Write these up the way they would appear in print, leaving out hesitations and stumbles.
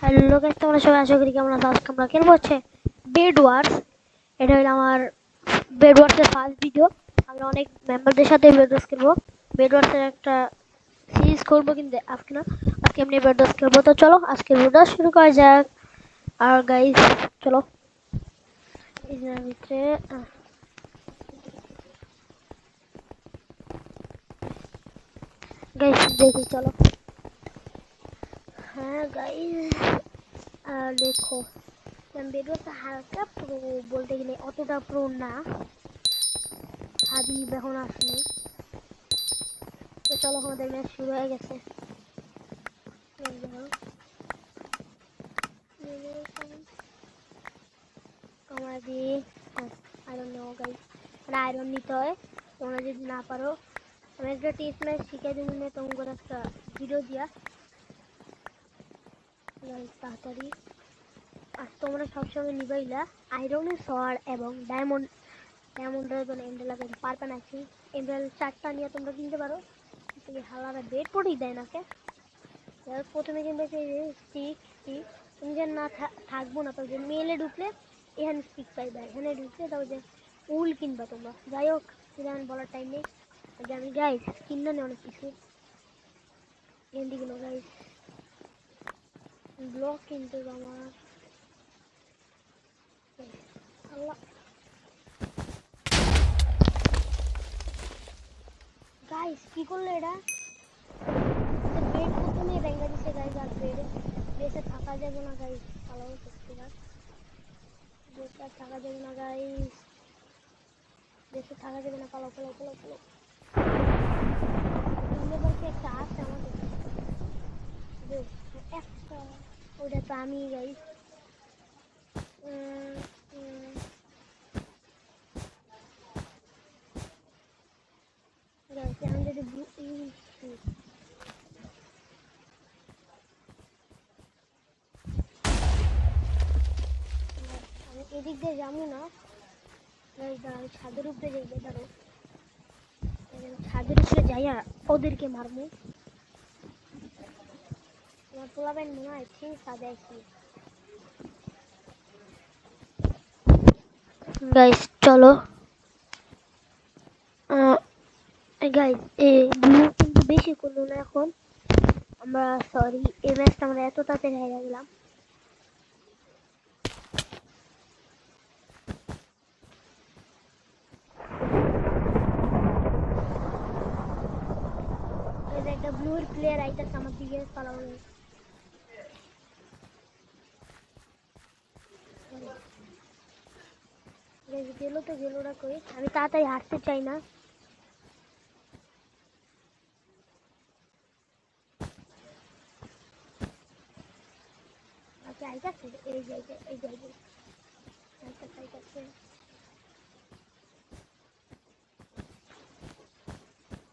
Hello guys, তোমরা সবাই আশা করি কেমন আছো। আজকে আমরা খেলবো হচ্ছে বেড ওয়ার্স। এটা হলো আমার বেড ওয়ার্সের ফার্স্ট ভিডিও। আমরা অনেক মেম্বারদের সাথে বেড ওয়ার্স খেলবো। বেড ওয়ার্সের একটা সিরিজ করবো, কিন্তু আজকে না, আজকে এমনি বেড ওয়ার্স খেলবো। তো চলো আজকে ভিডিও শুরু করা যাক। আর গাইস চলো এর ভিতরে গাইস দেখি, চলো। হ্যাঁ গাইস, দেখো বেড ওয়ার্স হালকা প্রো, বলতে গেলে অতটা প্রো না। হাবিব এখন আসলে, তো চলো আমাদের ম্যাচ শুরু হয়ে গেছে। তোমরা দিয়ে আয়রন নেওয়া গাইস, মানে আয়রন নিতে হয়। তোমরা যদি না পারো, আমি একটা টিপস ম্যাচ শিখে দিন, তোমাকে একটা ভিডিও দিয়া তাড়াতাড়ি। আর তোমরা সবসময় নিবাইলা আয়রনের সোয়ার্ড এবং ডায়মন্ডের জন্য এন্ডেল লাগাইতে পারবে না। কি এন্ডেল 4টা নিয়ে তোমরা কিনতে পারো, হালারা বেড পড়েই দেয় নাকে। প্রথমে কিন্তু স্টিক স্টিক তুমি যে না থাকবো না, তবে মেলে ঢুকলে এখানে স্টিক পাইবা, এখানে ঢুকলে তবে যে উল কিনবা তোমরা। যাই হোক, সেটা বলার টাইম নেই। আমি গাইস কিনা নেই অনেক কিছু গেন্দি গুলো গাইস, ব্লক কিনতে আমার আল্লাহ। গাইস কি করলো এটা? বেড প্রথমে ভেঙে দিছে গাইস, আর বেসে থাকা যাবে না গাইস। ভালো করতে বেসে থাকা যাবে না গাইস, বেসে থাকা যাবে না। পালো পালো পালো পালো, একটা আছে আমাদের একটা, ওটা তো আমি গাইস। আমি যদি আমি এদিক দিয়ে যাবো না, ছাদের উপরে যাইবে। ধরো ছাদের উপরে যাইয়া ওদেরকে মারবো। আমার পোলাবেন মনে হয় ঠিক ছাদে আসি। গাইস চলো, গাইস এই ব্লু কিন্তু বেশি করলো না এখন। আমরা সরি, এই ম্যাচটা আমরা এত তাড়াতাড়ি হেরে গেলাম। একটা ব্লুর প্লেয়ার আইতাছে আমার দিকে, পালাও। গেলো তো গেলো না কই, আমি তাড়াতাড়ি হাঁটতে চাই না। আচ্ছা আইতাছে, এই জায়গায় এই জায়গায় আইতাছে।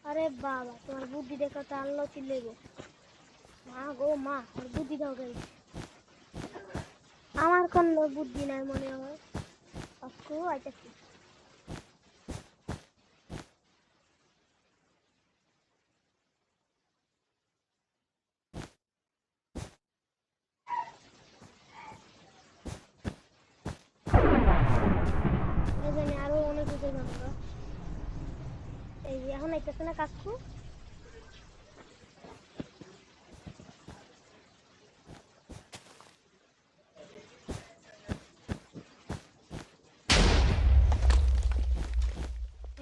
আরে বাবা, তোমার বুদ্ধি দেখো তো আল্লাহ চিল্লাইব। মা গো মা, আমার বুদ্ধি দাও গাইস। আমার কোনো বুদ্ধি নাই মনে হয়। আজকে আইতাছি। আরো অনেক কিছু জানবো। এই এখন আইতাছে না কাকু?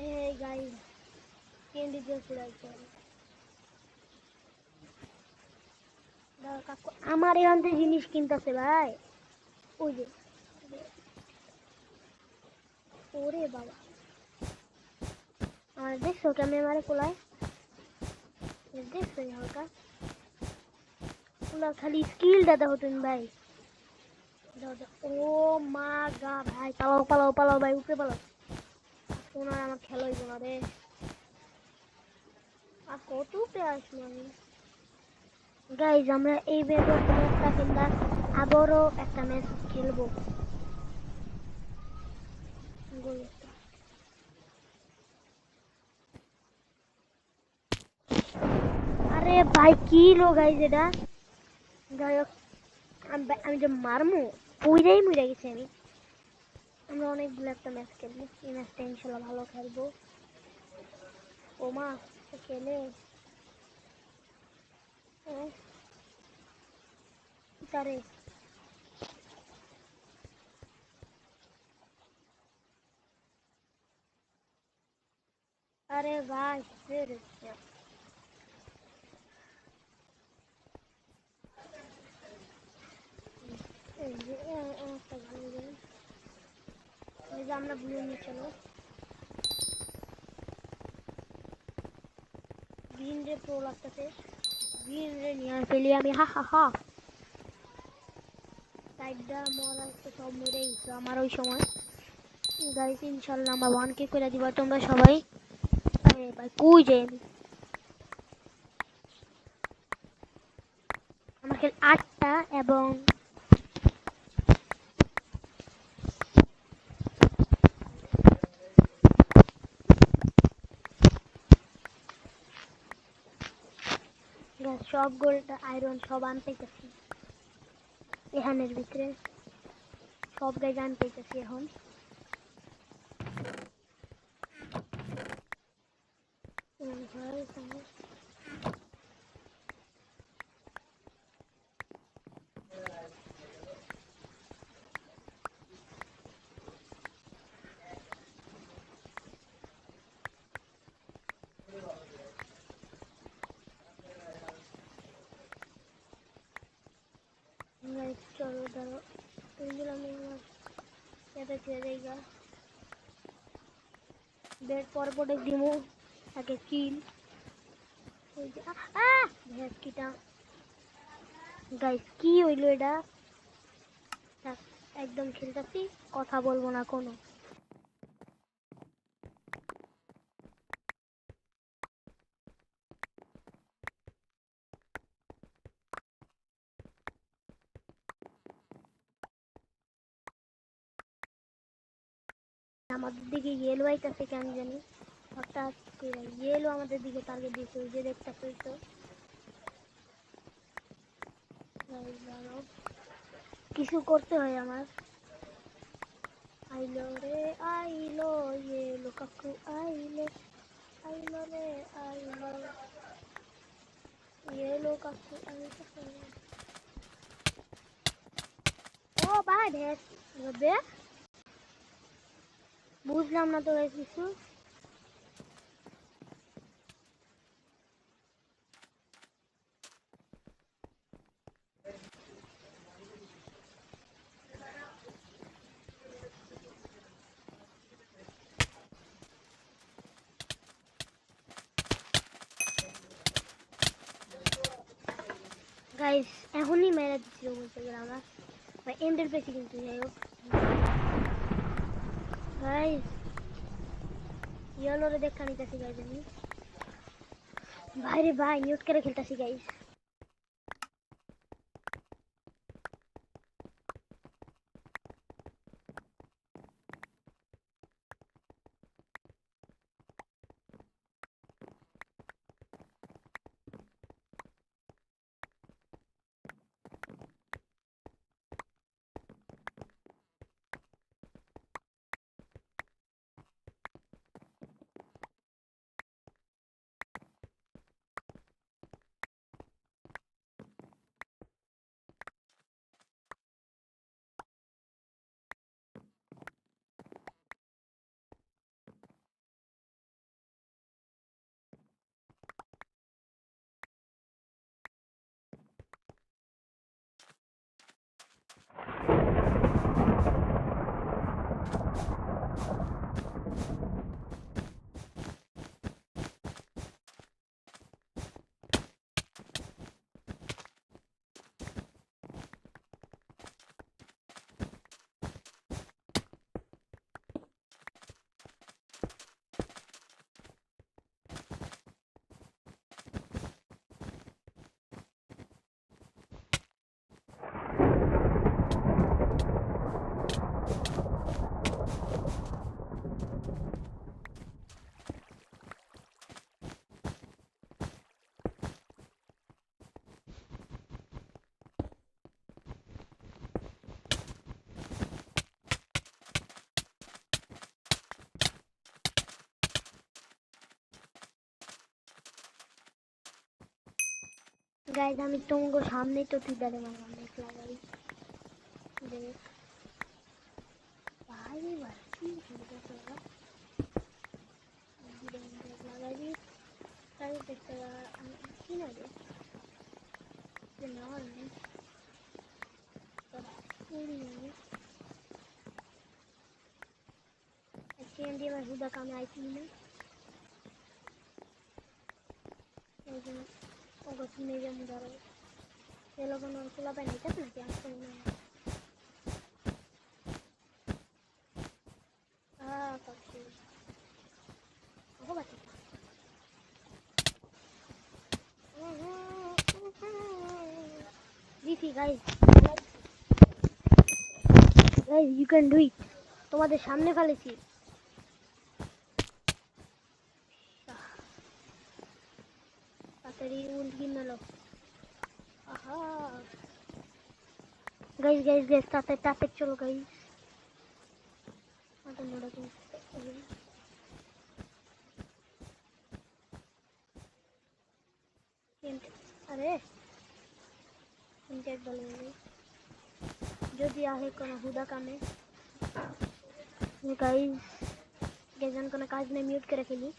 এই গাইস ক্যান্ডি দিয়ে পুরাইছে কাকু। আমার এখান থেকে জিনিস কিনতেছে ভাই, ওই যে। ওরে বাবা, আর দেখছো কেমন মারে পোলায়, দেখছো হালকা পোলা, খালি স্কিলটা দেখো তুমি ভাই। ও মা গা ভাই, পালাও পালাও পালাও ভাই, উপরে পালাও। ওনার আমার খেলা হইব না রে। আর কত উপরে আসবো আমি। গাইজ আমরা এই ম্যাচটা কিংবা আবারও একটা ম্যাচ খেলবো। আরে ভাই কি লো গাইজ এটা। যাই হোক, আমি যে মারমু পুইরাই মুইরা গেছি আমি। আমরা অনেকগুলো একটা ম্যাচ খেলবো, এই ম্যাচটা ইনশাল্লাহ ভালো খেলবো। ও মা খেলে তারে আরে ভাই আমরা ব্লু নিয়ে চলো, গ্রিন রে প্রো লাগতেছে, গ্রিন রে নিয়ে ফেলি আমি। হা হা হা সাইডটা মরা সব মেরে গেছে আমার ওই সময়। গাইস ইনশাল্লাহ আমার 1K করে দিবা তোমরা সবাই। আরে ভাই কই যাই আমি, আমাকে 8টা এবং সব গোল্ড আয়রন সব আনতেছি এখানের ভিতরে, সব গাইজ আনতেছি এখন। চলো ধরো আমি আমার এটা ছেড়ে দেই গা, বেড পরে পরে দিমু আগে কিল। ওই যে ভ্যাস কিটা গাইস কি হইলো এটা, একদম খেলতেছি কথা বলবো না কোনো। আমাদের দিকে ইয়েলো আইতাছে কেন জানি, হঠাৎ করে ইয়েলো আমাদের দিকে টার্গেট দিয়েছে, ওই যে দেখতেছো তো। কিছু করতে হয় আমার। আইলো রে আইলো ইয়েলো কাকু আইলো, আইলো রে আইলো ইয়েলো কাকু আইলো। ও ভাই ঢেস দে, বুঝলাম না তো কিছু। গাইস এখনই মেরে দিচ্ছিল বলতে গেলে আমরা, বা এন্ডের বেশি কিন্তু যাই হোক। গাইস ইয়েলোরে দেখা নিতেছি গাইস আমি, ভাই রে ভাই মিউট করে খেলতেছি গাইস। গাইজ আমি তোমাকে সামনেই তো টুইটারে মারলাম দেখলা গাইজ দেখ ভাই ভাই কি সুন্দর তোরা লাগাবি তাই দেখতে আমি কি না রে না নেই তোরা পুরি নেই एक्चुअली इंडिया में हुदा काम आई थी ना लेकिन वो कुछ नहीं जम रहा ये लोगों ने खुला पे नहीं करना क्या करना हाँ पक्षी वो बता जी थी guys you can do it তোমাদের সামনে ফেলেছি তাড়াতাড়ি উল্টি মেলো আহা গাইস তাতে চলো গাইস আটা মোড়া अरे इंटेक बोलेंगे जो दिया है कोना हुदा कामे गाइस गजन कोना काज ने म्यूट करे रखेली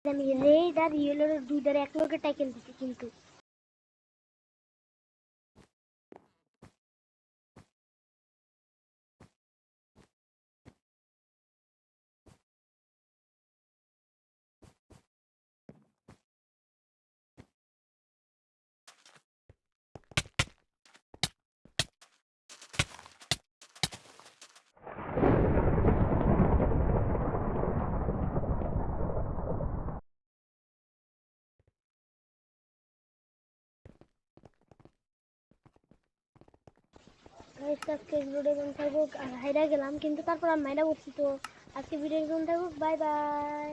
আমি রেড আর ইয়েলোর দুই ধারে এক লোকে টাইকেল দিছি কিন্তু গাইস আজকে ভিডিও কোন থাকবো আর হাইরা গেলাম কিন্তু তারপর আমি মাইরা বসছি তো আজকে ভিডিও কোন থাকবো বাই বাই